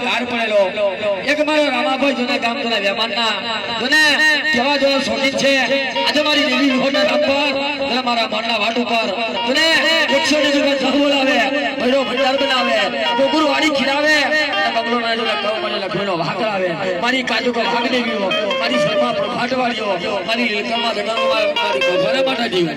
car પડેલો એક મારો રામાભાઈ જોને ગામ જોને વેમાનના જોને કેવા જો શોખીન છે આજે મારી દેવી હોના નામ પર જોને મારા મનના વાટ ઉપર જોને 100 ની જગ્યા બોલાવે ભૈરો ભંડાર બનાવે ગોગુર વાડી ખીરાવે બગલો ના જોને કવ મને લખેલો વાકરાવે મારી કાજુ કો ભાગ દેવીઓ મારી શર્મા પ્રભાટવાળીઓ મારી લીલકમાં જગામાં મારી ઘરે માટા જીવ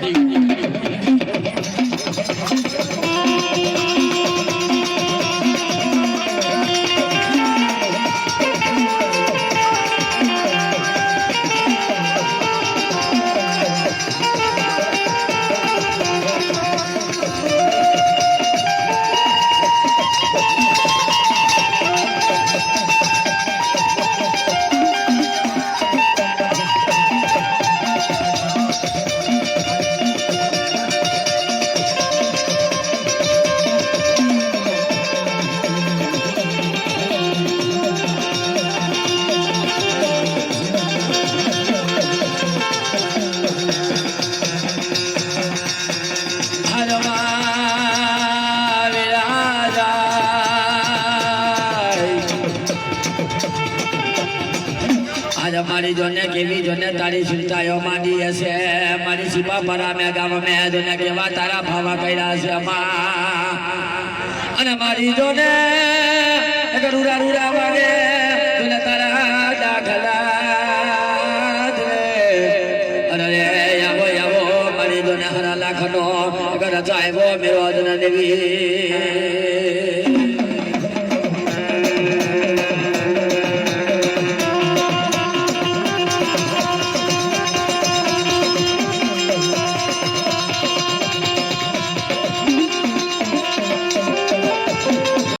मारी जोने केवी जोने तारी सुलतायो मांडी हसे मारी सिपा परा में गाम में जोने केवा तारा भावा कइरा छे अमा अने मारी जोने रूरा रूरा वागे जोने तारा दाखला रे अरे यावो यावो मारी जोने हरा लाखनो अगर जायवो मेरो जोने देवी